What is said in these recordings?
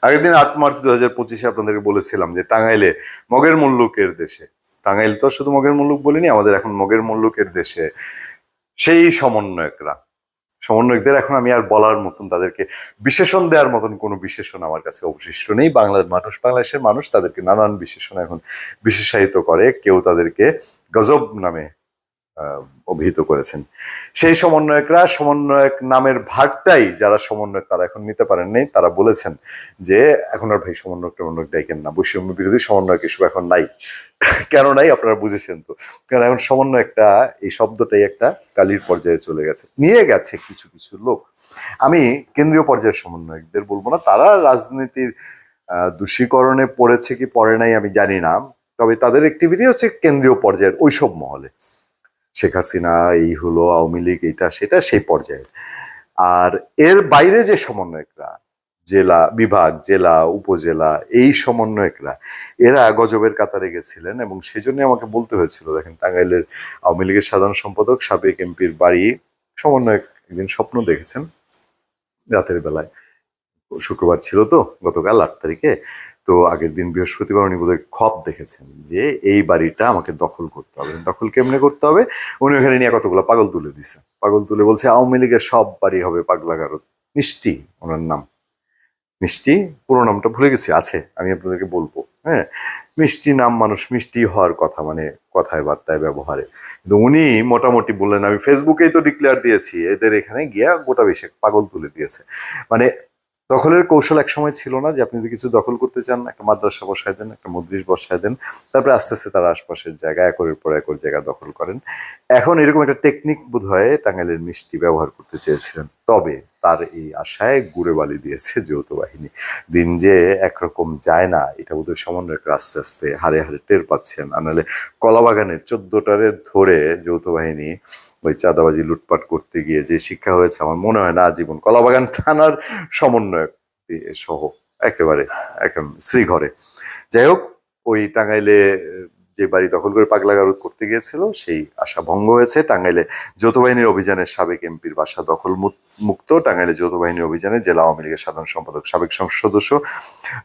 আগের দিন 8 মার্চ 2025 আপনাদেরকে বলেছিলাম যে টাঙ্গাইলে মগের মুল্লুকের দেশে, টাঙ্গাইল তো শুধু মগের মুল্লুক বলিনি, আমাদের এখন মগের মুল্লুকের দেশে সেই সমন্বয়কদের এখন আমি আর বলার মতন, তাদেরকে বিশেষণ দেওয়ার মতন কোনো বিশেষণ আমার কাছে অবশিষ্ট নেই। বাংলাদেশের মানুষ তাদেরকে নানান বিশেষণ এখন বিশেষায়িত করে, কেউ তাদেরকে গজব নামে অভিহিত করেছেন। সেই সমন্বয়ক নামের ভাগটাই যারা সমন্বয়ক তারা এখন নিতে পারেন নাই। তারা বলেছেন যে এখন আর ভাই সমন্বয়ক ডাইকেন না, বৈষম্য বিরোধী সমন্বয়ক এসব এখন নাই। কেন নাই আপনারা বুঝেছেন তো, কারণ এখন সমন্বয়কটা এই শব্দটাই একটা কালির পর্যায়ে চলে গেছে, নিয়ে গেছে কিছু কিছু লোক। আমি কেন্দ্রীয় পর্যায়ের সমন্বয়কদের বলবো না, তারা রাজনীতির দূষীকরণে পড়েছে কি পড়ে নাই আমি জানি না, তবে তাদের অ্যাক্টিভিটি হচ্ছে কেন্দ্রীয় পর্যায়ের ওইসব মহলে, শেখ হাসিনা এই হলো, আওয়ামী লীগ এইটা সেটা, সেই পর্যায়ে। আর এর বাইরে যে সমন্বয়করা, জেলা বিভাগ, জেলা উপজেলা, এই সমন্বয়করা এরা গজবের কাতারে গেছিলেন, এবং সেই জন্য আমাকে বলতে হয়েছিল, দেখেন টাঙ্গাইলের আওয়ামী লীগের সাধারণ সম্পাদক সাবেক এমপির বাড়ি সমন্বয়ক একদিন স্বপ্ন দেখেছেন রাতের বেলায়, শুক্রবার ছিল তো, গতকাল 8 তারিখে, তো আগের দিন বৃহস্পতিবার উনি বোধহয় খপ দেখেছেন যে এই বাড়িটা আমাকে দখল করতে হবে। দখল কেমনে করতে হবে, উনি ওখানে নিয়ে কতগুলো পাগল তুলে দিছে, পাগল তুলে বলছে আওয়ামী লীগের সব বাড়ি হবে পাগলা গারদ। মিষ্টি ওনার নাম, মিষ্টি, পুরো নামটা ভুলে গেছি, আছে আমি আপনাদেরকে বলবো। হ্যাঁ, মিষ্টি নাম, মানুষ মিষ্টি হওয়ার কথা, মানে কথায় বার্তায় ব্যবহারে। কিন্তু উনি মোটামুটি বললেন আমি ফেসবুকেই তো ডিক্লেয়ার দিয়েছি, এদের এখানে গিয়া গোটা বেশি পাগল তুলে দিয়েছে। মানে দখলের কৌশল এক সময় ছিল না যে আপনি যদি কিছু দখল করতে চান, একটা মাদ্রাসা বসায় দেন, একটা মদ্রিস বসায় দেন, তারপরে আস্তে আস্তে তার আশপাশের জায়গা একরের পর একর জায়গা দখল করেন। এখন এরকম একটা টেকনিক বোধহয় টাঙ্গাইলের মিষ্টি ব্যবহার করতে চেয়েছিলেন, তবে তার এই আশায় গুড়ে বালি দিয়েছে যৌথ বাহিনী। দিন যে একরকম যায় না এটা বোধহয় সমন্বয়করা আস্তে আস্তে হারে হারে টের পাচ্ছেন। আর নাহলে কলাবাগানে 14টারে ধরে যৌথ বাহিনী ওই চাঁদাবাজি লুটপাট করতে গিয়ে যে শিক্ষা হয়েছে, আমার মনে হয় না আজীবন কলাবাগান থানার সমন্বয়ক সহ একেবারে শ্রীঘরে। যাই হোক, ওই টাঙ্গাইলে যে বাড়ি দখল করে পাগলা গারদ করতে গিয়েছিল সেই আশা ভঙ্গ হয়েছে। টাঙ্গাইলে যৌথ বাহিনীর অভিযানে সাবেক এমপির বাসা দখল মুক্ত। টাঙ্গাইলে যৌথ বাহিনীর অভিযানে জেলা আওয়ামী লীগের সাধারণ সম্পাদক সাবেক সংসদ সদস্য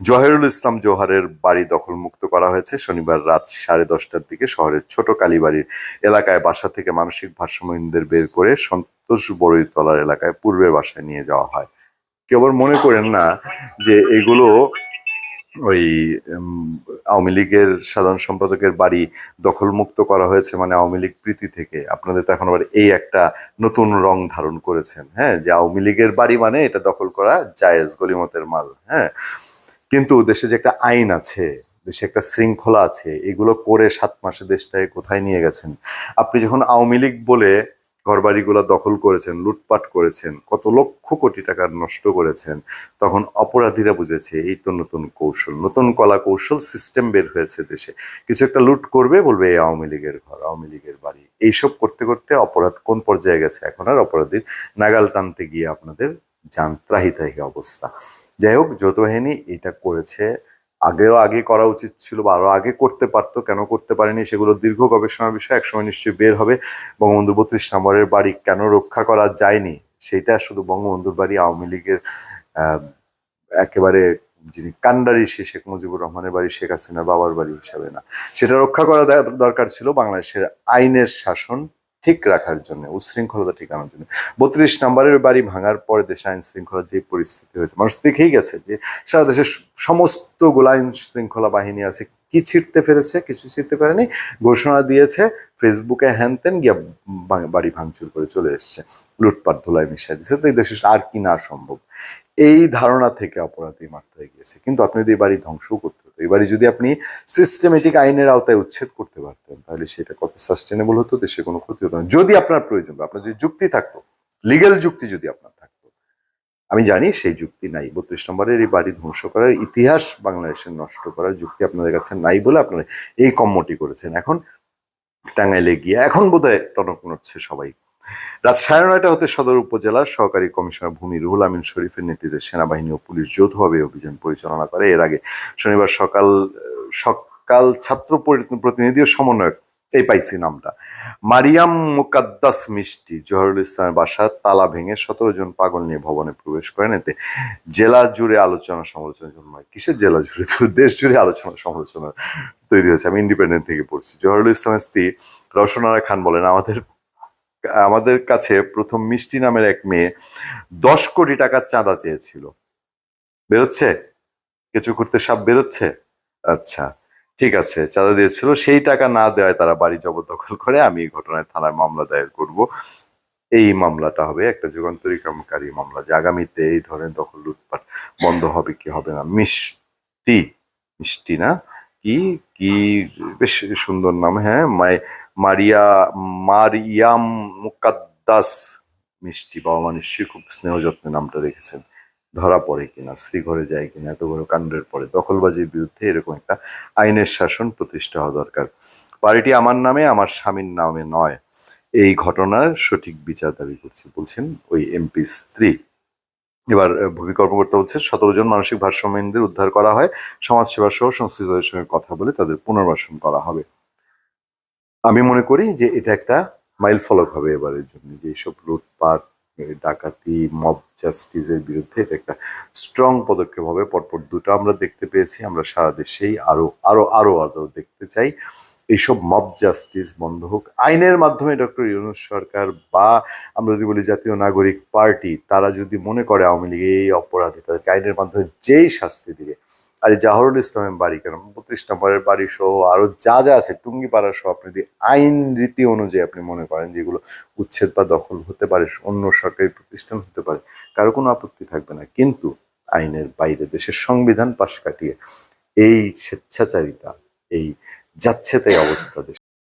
জহিরুল ইসলাম জোহারের বাড়ি দখল মুক্ত করা হয়েছে। শনিবার রাত 10:30টার দিকে শহরের ছোট কালীবাড়ির এলাকায় বাসা থেকে মানসিক ভারসাম্যহীনদের বের করে সন্তোষ বড়ইতলার এলাকায় পূর্বের বাসায় নিয়ে যাওয়া হয়। কেউ আবার মনে করেন না যে এগুলো ওই আওয়ামী লীগের সাধারণ সম্পাদকের বাড়ি দখলমুক্ত করা হয়েছে মানে আওয়ামী লীগ প্রীতি থেকে। আপনাদের তো এখন আবার এই একটা নতুন রং ধারণ করেছেন, হ্যাঁ, যে আওয়ামী লীগের বাড়ি মানে এটা দখল করা জায়েজ, গলিমতের মাল। হ্যাঁ, কিন্তু দেশে যে একটা আইন আছে, দেশে একটা শৃঙ্খলা আছে, এগুলো করে 7 মাসে দেশটাকে কোথায় নিয়ে গেছেন। আপনি যখন আওয়ামী লীগ বলে ঘরবাড়িগুলো দখল করেছেন, লুটপাট করেছেন, কত লক্ষ কোটি টাকা নষ্ট করেছেন, তখন অপরাধীরা বুঝেছে এই তো নতুন কৌশল, নতুন কলা কৌশল সিস্টেম বের হয়েছে দেশে। কিছু একটা লুট করবে, বলবে এই আওয়ামী লীগের ঘর, আওয়ামী লীগের বাড়ি। এইসব করতে করতে অপরাধ কোন পর্যায়ে গেছে, এখন আর অপরাধীর নাগাল টানতে গিয়ে আপনাদের যান ত্রাহি ত্রাহি অবস্থা। যাই হোক, যৌথ বাহিনী এটা করেছে, আগে করা উচিত ছিল বা আরো আগে করতে পারতো, কেন করতে পারেনি সেগুলো দীর্ঘ গবেষণার বিষয়, একসময় নিশ্চয়ই বের হবে। বঙ্গবন্ধু 32 নম্বরের বাড়ি কেন রক্ষা করা যায়নি, সেটা শুধু বঙ্গবন্ধুর বাড়ি, আওয়ামী লীগের একেবারে যিনি কান্ডারি শেখ মুজিবুর রহমানের বাড়ি, শেখ হাসিনার বাবার বাড়ি হিসাবে না, সেটা রক্ষা করা দরকার ছিল বাংলাদেশের আইনের শাসন ঠিক রাখার জন্য, উশৃঙ্খলতা ঠিকানোর জন্য। 32 নম্বরের বাড়ি ভাঙার পরে দেশে আইন শৃঙ্খলার যে পরিস্থিতি হয়েছে, মানুষ দেখেই গেছে যে সারা দেশের সমস্ত গোলা আইন শৃঙ্খলা বাহিনী আছে, কি ছিঁড়তে পেরেছে, কিছু ছিঁড়তে পারেনি, ঘোষণা দিয়েছে, ফেসবুকে হ্যান ত্যান গিয়া বাড়ি ভাঙচুর করে চলে এসছে, লুটপাট ধুলায় মিশাই দিচ্ছে। তো এই দেশে আর কি না সম্ভব, এই ধারণা থেকে অপরাধী মাত্রায় গিয়েছে। কিন্তু আপনি যদি এই বাড়ি ধ্বংসও করতে হতো, এই বাড়ি যদি আপনি সিস্টেমেটিক আইনের আওতায় উচ্ছেদ করতে পারতেন, তাহলে সেটা কত সাস্টেনেবল হতো, দেশে কোনো ক্ষতি হতো না। যদি আপনার প্রয়োজন, আপনার যদি যুক্তি থাকতো, লিগেল যুক্তি যদি আপনার থাকতো, আমি জানি সেই যুক্তি নাই। 32 নম্বরের এই বাড়ি ধ্বংস করার ইতিহাস বাংলাদেশের নষ্ট করার যুক্তি আপনাদের কাছে নাই বলে আপনারা এই কম্মটি করেছেন। এখন টাঙ্গাইলে গিয়ে এখন বোধহয় টনক নড়ছে সবাই। রাত 9:30 হতে সদর উপজেলার সহকারী কমিশনার ভূমি রুহুল আমিন শরীফের নেতৃত্বে সেনাবাহিনী ও পুলিশ যৌথভাবে অভিযান পরিচালনা করে। এর আগে শনিবার সকাল ছাত্র প্রতিনিধি ও সমন্বয়ক এই পাইছি নামটা। মারিয়াম মুকাদ্দাস মিষ্টি জহুরুল ইসলামের বাসার তালা ভেঙে 17 জন পাগল নিয়ে ভবনে প্রবেশ করেন। এতে জেলা জুড়ে আলোচনা সমালোচনা জন্মায়। কিসের জেলা জুড়ে, তো দেশ জুড়ে আলোচনা সমালোচনা তৈরি হয়েছে। আমি ইন্ডিপেন্ডেন্ট থেকে পড়ছি। জহুরুল ইসলামের স্ত্রী রওশনারা খান বলেন, আমাদের আমাদের কাছে প্রথম মিষ্টি নামের এক মেয়ে 10 কোটি টাকার চাঁদা চেয়েছিল। বেরোচ্ছে, কেঁচু করতে সাপ বেরোচ্ছে। আচ্ছা, ঠিক আছে, চাঁদা দিয়েছিল, সেই টাকা না দেওয়ায় তারা বাড়ি জবরদখল করে। আমি এই ঘটনায় থানায় মামলা দায়ের করব। এই মামলাটা হবে একটা যুগান্তরিকারী মামলা, যে আগামীতে এই ধরনের দখল লুটপাট বন্ধ হবে কি হবে না। মিষ্টি, মিষ্টি না, কি কি বেশ সুন্দর নাম। হ্যাঁ, মারিয়া মারিয়াম মুকাদ্দাস মিষ্টি। বাবা মা নিশ্চয়ই খুব স্নেহ যত্নে নামটা রেখেছেন। ধরা পড়ে কিনা, শ্রীঘরে যায় কিনা এত বড় কাণ্ডের পরে। দখলবাজির বিরুদ্ধে এরকম একটা আইনের শাসন প্রতিষ্ঠা হওয়া দরকার। বাড়িটি আমার নামে, আমার স্বামীর নামে নয়। এই ঘটনার সঠিক বিচার দাবি করছি, বলছেন ওই এমপির স্ত্রী। এবার ভূমি কর্মকর্তা বলছে 17 জন মানসিক ভারসাম্যহীনদের উদ্ধার করা হয়। সমাজসেবা সহ সংশ্লিষ্টদের সঙ্গে কথা বলে তাদের পুনর্বাসন করা হবে। আমি মনে করি যে এটা একটা মাইল ফলক হবে এবারের জন্য, যে এইসব লুটপাট, ডাকাতি, মব জাস্টিসের বিরুদ্ধে এটা একটা স্ট্রং পদক্ষেপ হবে। পরপর দুটো আমরা দেখতে পেয়েছি, আমরা সারা দেশেই আরো আরো আরো আরো দেখতে চাই। এইসব মব জাস্টিস বন্ধ হোক আইনের মাধ্যমে। ডক্টর ইউনূস সরকার বা আমরা যদি বলি জাতীয় নাগরিক পার্টি, তারা যদি মনে করে আওয়ামী লীগ এই অপরাধী, তাদেরকে আইনের মাধ্যমে যেই শাস্তি দিবে। আর এই জাহরুল ইসলামের বাড়ি কেন, 32 নম্বরের বাড়ি সহ আরো যা যা আছে, টুঙ্গিপাড়া সহ, আপনি যদি আইন রীতি অনুযায়ী আপনি মনে করেন যেগুলো উচ্ছেদ বা দখল হতে পারে, অন্য সরকারি প্রতিষ্ঠান হতে পারে, কারো কোনো আপত্তি থাকবে না। কিন্তু আইনের বাইরে দেশের সংবিধান পাশ কাটিয়ে এই স্বেচ্ছাচারিতা, এই যাচ্ছে তাই অবস্থা দেশ